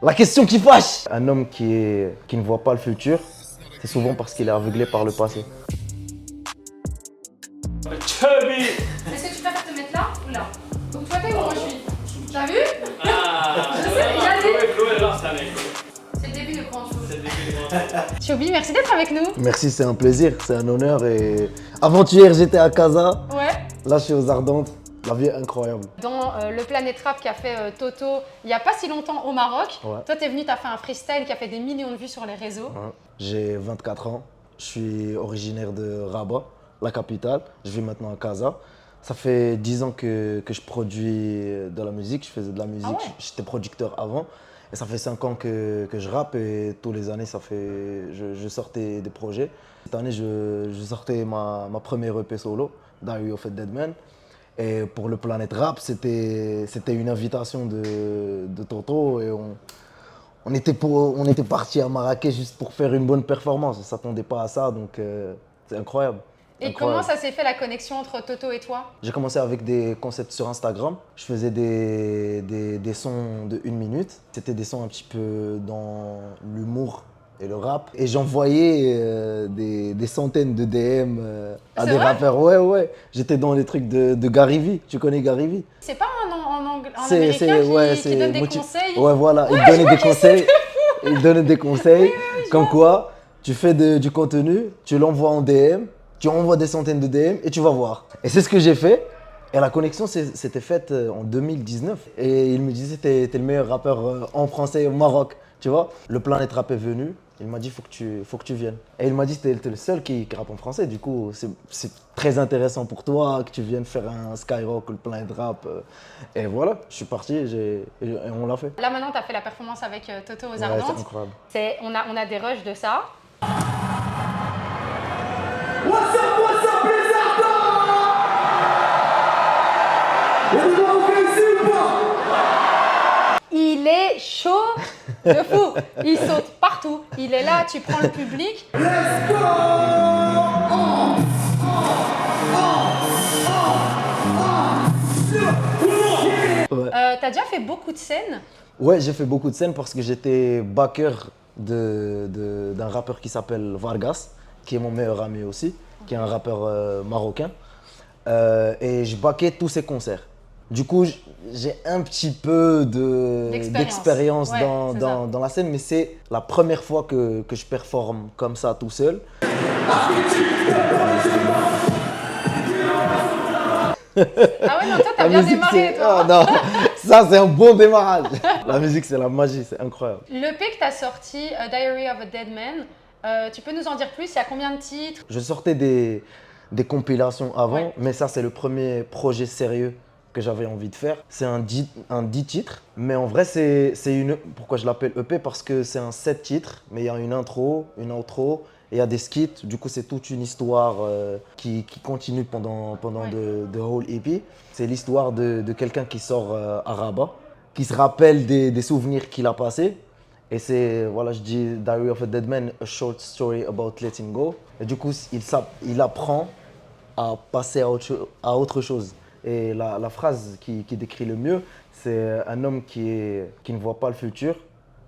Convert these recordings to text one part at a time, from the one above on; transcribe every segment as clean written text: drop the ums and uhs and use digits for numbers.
La question qui fâche. Un homme qui ne voit pas le futur, c'est souvent parce qu'il est aveuglé par le passé. Chubby. Est-ce que tu préfères te mettre là ou là? Donc toi t'es où moi je suis? T'as vu? Ah, Je sais, il y a des- Chloé est là cette année. C'est le début de grande chose. C'est le début de grande. Chubby, merci d'être avec nous. Merci, c'est un plaisir, c'est un honneur. Et avant-hier, j'étais à Casa. Ouais. Là, je suis aux Ardentes. La vie est incroyable. Dans le Planet Rap qui a fait Toto il n'y a pas si longtemps au Maroc. Ouais. Toi t'es venu, t'as fait un freestyle qui a fait des millions de vues sur les réseaux. Ouais. J'ai 24 ans. Je suis originaire de Rabat, la capitale. Je vis maintenant à Casa. Ça fait 10 ans que je produis de la musique. Je faisais de la musique. Ah ouais. J'étais producteur avant. Et ça fait 5 ans que je rappe. Et tous les années, je sortais des projets. Cette année, je sortais ma première EP solo, Diary of a Dead Man. Et pour le Planet Rap, c'était une invitation de Toto. Et on était parti à Marrakech juste pour faire une bonne performance. On ne s'attendait pas à ça, donc c'est incroyable. Et Incroyable. comment ça s'est fait la connexion entre Toto et toi? J'ai commencé avec des concepts sur Instagram. Je faisais des sons de 1 minute. C'était des sons un petit peu dans l'humour et le rap. Et j'envoyais des centaines de DM à C'est des vrai? rappeurs. Ouais. J'étais dans les trucs de Gary Vee. Tu connais Gary Vee? C'est pas un américain qui donne des conseils? Ouais, voilà, il donnait des conseils. Il donnait des conseils. Comme quoi, tu fais du contenu, tu l'envoies en DM, tu envoies des centaines de DM et tu vas voir. Et c'est ce que j'ai fait. Et la connexion s'était faite en 2019. Et il me disait, t'es le meilleur rappeur en français au Maroc. Tu vois, le Planet Rap est venu. Il m'a dit, faut que tu viennes. Et il m'a dit, t'es le seul qui rappe en français. Du coup, c'est très intéressant pour toi que tu viennes faire un Skyrock ou le Planet Rap. Et voilà, je suis parti et on l'a fait. Là maintenant t'as fait la performance avec Toto aux Ouais, Ardentes. c'est incroyable. On a des rushs de ça. What's up, les Ardents? Y'a des gens qui ici ou pas? Il est chaud de fou. Il saute partout. Il est là, tu prends le public. Let's go! T'as déjà fait beaucoup de scènes. Ouais, j'ai fait beaucoup de scènes parce que j'étais backer d'un rappeur qui s'appelle Vargas, qui est mon meilleur ami aussi, qui est un rappeur marocain. Et je backais tous ses concerts. Du coup, j'ai un petit peu d'expérience Ouais, c'est ça. dans la scène, mais c'est la première fois que je performe comme ça tout seul. Ah ouais, non, toi t'as bien démarré, toi. Ah, non, ça c'est un bon démarrage. La musique, c'est la magie, c'est incroyable. L'EP que t'as sorti, Diary of a Dead Man, tu peux nous en dire plus? Il y a combien de titres? Je sortais des compilations avant, Ouais. mais ça, c'est le premier projet sérieux que j'avais envie de faire. C'est un 10 titres, mais en vrai, pourquoi je l'appelle EP? Parce que c'est un 7 titres, mais il y a une intro, une outro, et il y a des skits. Du coup, c'est toute une histoire qui continue pendant Ouais. the whole EP. C'est l'histoire de quelqu'un qui sort à Rabat, qui se rappelle des souvenirs qu'il a passés. Et c'est, voilà, je dis Diary of a Dead Man, a short story about letting go. Et du coup, il apprend à passer à autre chose. Et la phrase qui décrit le mieux, c'est un homme qui ne voit pas le futur,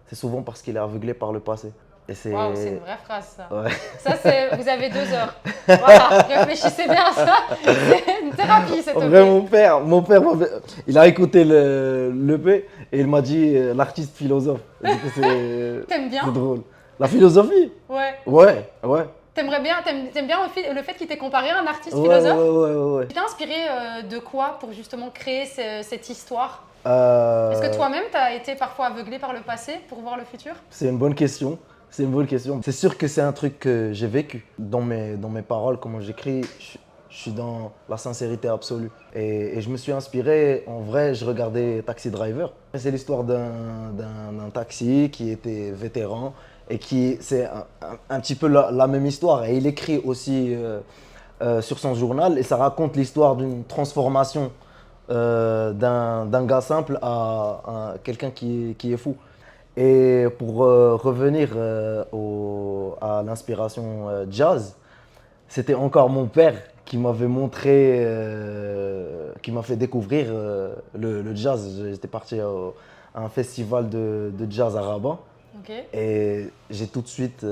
c'est souvent parce qu'il est aveuglé par le passé. Et c'est... Waouh, c'est une vraie phrase ça. Ouais. Ça, vous avez 2 heures. Voilà, réfléchissez bien à ça. C'est une thérapie cette En vrai, EP. mon père il a écouté l'EP et il m'a dit l'artiste philosophe. Du coup, T'aimes bien? c'est drôle. La philosophie? Ouais. Ouais. T'aimes bien le fait qu'il t'ait comparé à un artiste Ouais. philosophe? Tu t'es inspiré de quoi pour justement créer cette histoire? Est-ce que toi-même t'as été parfois aveuglé par le passé pour voir le futur? C'est une bonne question. C'est sûr que c'est un truc que j'ai vécu. Dans mes paroles, comment j'écris, je suis dans la sincérité absolue. Et je me suis inspiré, en vrai, je regardais Taxi Driver. C'est l'histoire d'un taxi qui était vétéran et c'est un petit peu la même histoire. Et il écrit aussi sur son journal et ça raconte l'histoire d'une transformation d'un gars simple à quelqu'un qui est fou. Et pour revenir à l'inspiration jazz, c'était encore mon père qui m'avait montré, qui m'a fait découvrir le jazz. J'étais parti à un festival de jazz à Rabat. Ok. Et j'ai tout de suite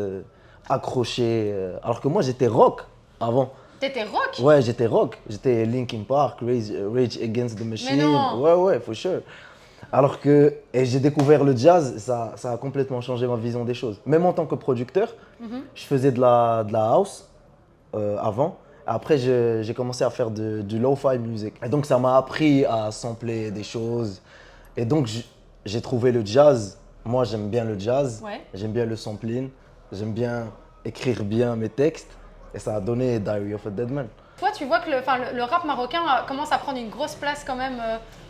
accroché. Alors que moi, j'étais rock avant. T'étais rock? Ouais, j'étais rock. J'étais Linkin Park, Rage Against the Machine. Mais non. Ouais, for sure. Alors que et j'ai découvert le jazz, ça a complètement changé ma vision des choses. Même en tant que producteur, je faisais de la house avant. Après, j'ai commencé à faire du lo-fi music. Et donc, ça m'a appris à sampler des choses. Et donc, j'ai trouvé le jazz. Moi, j'aime bien le jazz. Ouais. J'aime bien le sampling. J'aime bien écrire bien mes textes. Et ça a donné Diary of a Dead Man. Toi, tu vois que le rap marocain commence à prendre une grosse place quand même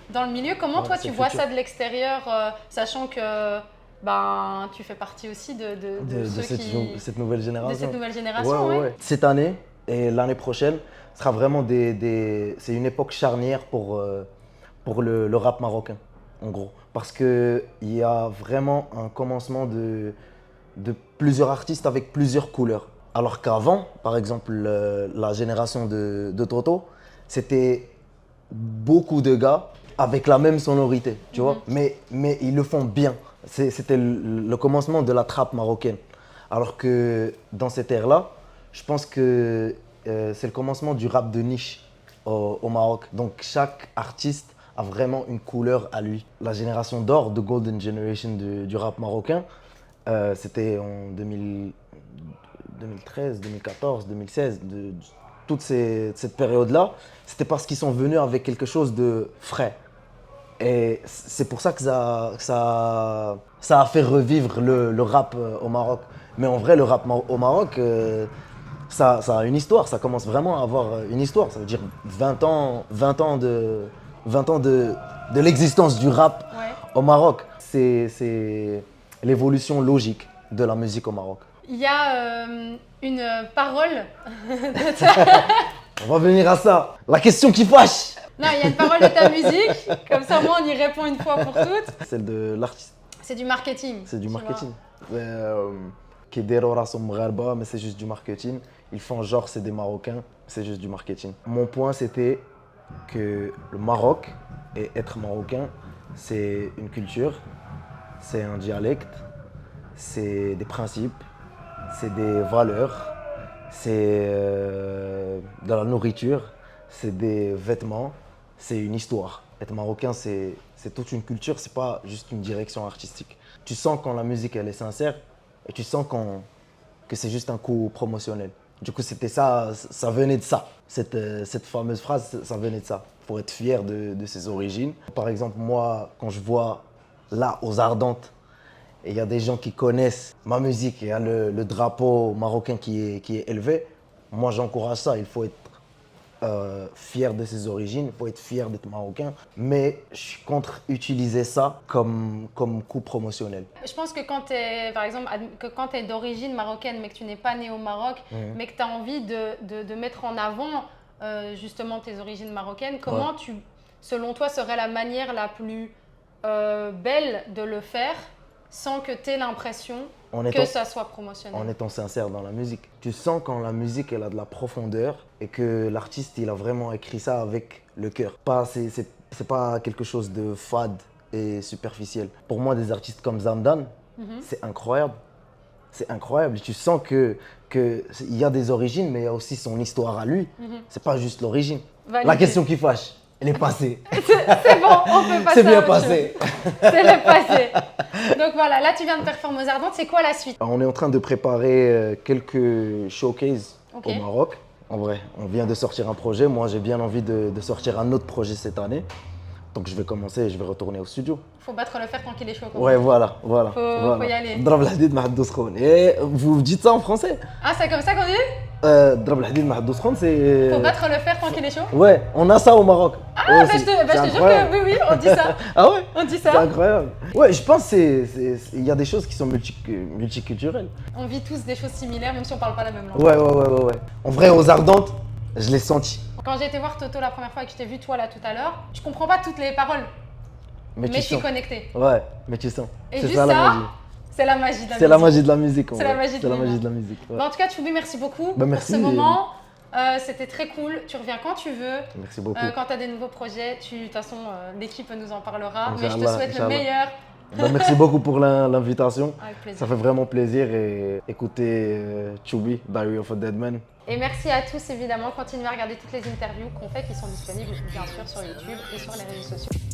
dans le milieu. Comment Ouais, toi, c'est tu vois futur. ça de l'extérieur, sachant que tu fais partie aussi de ceux Cette nouvelle génération. de cette nouvelle génération, ouais. Cette année et l'année prochaine sera vraiment c'est une époque charnière pour le rap marocain, en gros. Parce qu'il y a vraiment un commencement de plusieurs artistes avec plusieurs couleurs. Alors qu'avant, par exemple, la génération de Toto, c'était beaucoup de gars avec la même sonorité, tu vois. Mais ils le font bien. C'était le commencement de la trappe marocaine. Alors que dans cette ère-là, je pense que c'est le commencement du rap de niche au Maroc. Donc chaque artiste a vraiment une couleur à lui. La génération d'or, de Golden Generation du rap marocain, c'était en 2013, 2014, 2016, toute cette période-là, c'était parce qu'ils sont venus avec quelque chose de frais. Et c'est pour ça que ça a fait revivre le rap au Maroc. Mais en vrai, le rap au Maroc, ça a une histoire, ça commence vraiment à avoir une histoire. Ça veut dire 20 ans de l'existence du rap au Maroc. C'est l'évolution logique de la musique au Maroc. Il y a une parole. On va venir à ça. La question qui fâche. Non, il y a une parole de ta musique. Comme ça, moi, on y répond une fois pour toutes. Celle de l'artiste. C'est du marketing. C'est du tu marketing. Qui déroulent son Mgharba, mais c'est juste du marketing. Ils font genre c'est des Marocains, c'est juste du marketing. Mon point c'était que le Maroc et être marocain, c'est une culture, c'est un dialecte, c'est des principes, c'est des valeurs, c'est de la nourriture, c'est des vêtements, c'est une histoire. Être marocain, c'est toute une culture, c'est pas juste une direction artistique. Tu sens quand la musique elle est sincère et tu sens que c'est juste un coup promotionnel. Du coup, c'était ça venait de ça. Cette fameuse phrase, ça venait de ça. Pour être fier de ses origines. Par exemple, moi, quand je vois là, aux Ardentes, et il y a des gens qui connaissent ma musique, il y a le drapeau marocain qui est élevé, moi j'encourage ça. Il faut être fier de ses origines, il faut être fier d'être marocain, mais je suis contre utiliser ça comme coup promotionnel. Je pense que quand tu es, par exemple, que quand tu es d'origine marocaine, mais que tu n'es pas né au Maroc, mais que tu as envie de mettre en avant justement tes origines marocaines, comment selon toi, serait la manière la plus belle de le faire sans que tu aies l'impression que ça soit promotionnel? En étant sincère dans la musique. Tu sens quand la musique elle a de la profondeur et que l'artiste il a vraiment écrit ça avec le cœur. C'est pas quelque chose de fade et superficiel. Pour moi, des artistes comme Zamdan, c'est incroyable. C'est incroyable. Tu sens qu'il y a des origines, mais il y a aussi son histoire à lui. C'est pas juste l'origine. La question qui fâche, elle est passée. C'est bon, on peut passer. C'est bien passé. C'est le passé. Donc voilà, là tu viens de performer aux Ardentes, c'est quoi la suite? On est en train de préparer quelques showcases au Maroc. En vrai, on vient de sortir un projet. Moi, j'ai bien envie de sortir un autre projet cette année. Donc je vais commencer et je vais retourner au studio. Faut battre le fer tant qu'il est chaud. Ouais, voilà. Faut y aller. Drab l'hadid ma haddous khoun. Et vous dites ça en français? Ah, c'est comme ça qu'on dit? Drab l'hadid ma haddous khoun, c'est... Faut battre le fer tant qu'il est chaud? Ouais, on a ça au Maroc. Ah, je te jure que oui, on dit ça. Ah ouais? On dit ça. C'est incroyable. Ouais, je pense qu'il y a des choses qui sont multiculturelles. On vit tous des choses similaires, même si on parle pas la même langue. Ouais. En vrai, aux Ardentes, je l'ai senti. Quand j'ai été voir Toto la première fois et que je t'ai vu toi là tout à l'heure, je comprends pas toutes les paroles, mais je suis connectée. Ouais, mais tu sens. Et c'est juste ça la magie. C'est la magie de la musique. C'est la magie de la musique. C'est la magie de la musique. Ouais. Bah, en tout cas, Choubi, merci beaucoup merci. pour ce moment. C'était très cool. Tu reviens quand tu veux. Merci beaucoup. Quand tu as des nouveaux projets, de toute façon, l'équipe nous en parlera. Mais je te Inch'Allah, souhaite le meilleur Bah, merci beaucoup pour l'invitation. Avec plaisir. Ça fait vraiment plaisir et écoutez Chubby, Diary of a Dead Man. Et merci à tous évidemment. Continuez à regarder toutes les interviews qu'on fait qui sont disponibles bien sûr sur YouTube et sur les réseaux sociaux.